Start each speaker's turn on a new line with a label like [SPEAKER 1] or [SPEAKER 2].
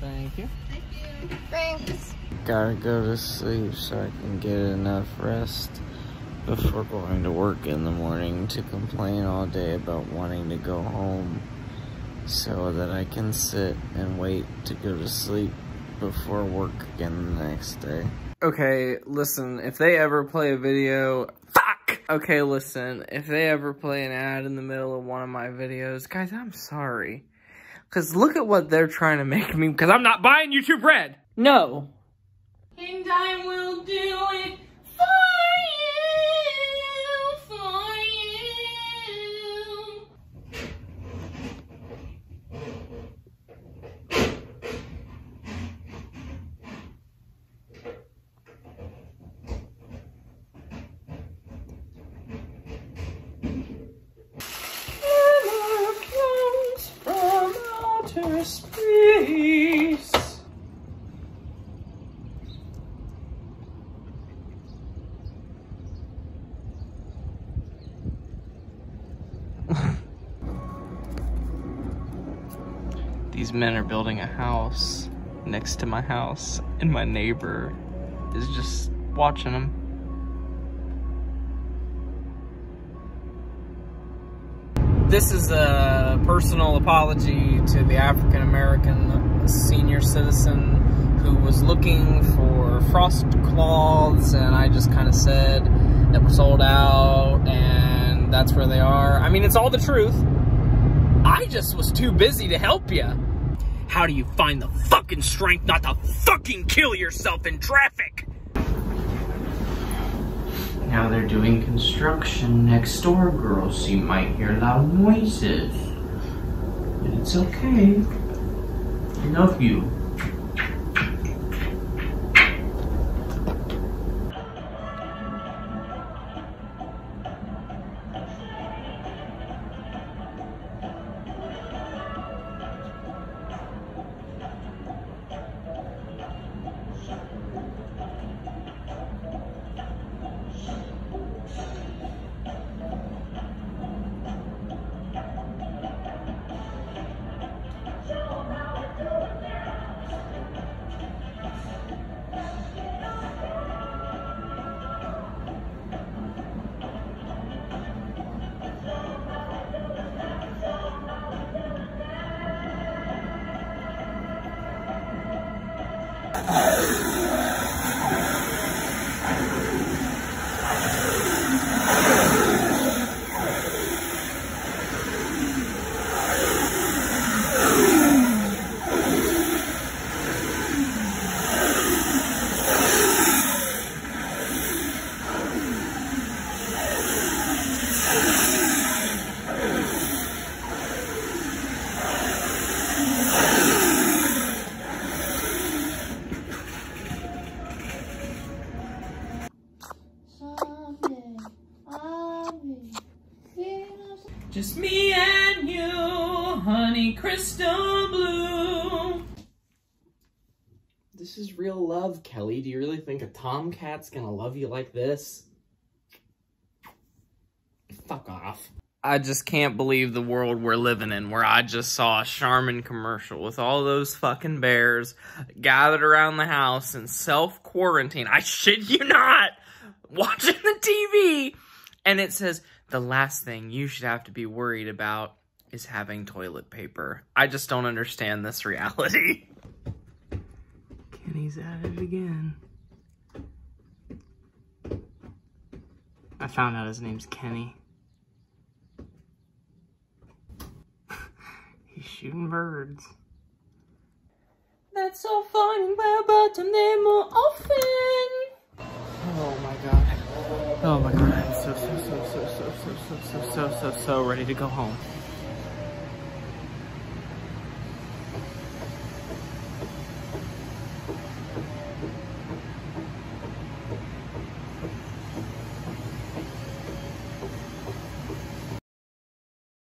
[SPEAKER 1] Thank you.
[SPEAKER 2] Thank you. Thanks.
[SPEAKER 1] Gotta go to sleep so I can get enough rest before going to work in the morning to complain all day about wanting to go home so that I can sit and wait to go to sleep before work again the next day. Okay, listen, if they ever play a video... Fuck! Okay, listen, if they ever play an ad in the middle of one of my videos, guys, I'm sorry. Because look at what they're trying to make me, because I'm not buying YouTube Red! No. And I will do it for you, for you. Hammer comes from outer space. These men are building a house next to my house, and my neighbor is just watching them. This is a personal apology to the African American senior citizen who was looking for frost cloths, and I just kind of said that we're sold out, and that's where they are. I mean, it's all the truth. I just was too busy to help you. How do you find the fucking strength not to fucking kill yourself in traffic? Now they're doing construction next door, girls, so you might hear loud noises. And it's okay. I love you. Just me and you, honey crystal blue. This is real love, Kelly. Do you really think a tomcat's gonna love you like this? Fuck off. I just can't believe the world we're living in, where I just saw a Charmin commercial with all those fucking bears gathered around the house in self-quarantine. I shit you not! Watching the TV! And it says, the last thing you should have to be worried about is having toilet paper. I just don't understand this reality. Kenny's at it again. I found out his name's Kenny. He's shooting birds. That's so fun, but them more often. Oh my god. Oh my god. I'm so ready to go home.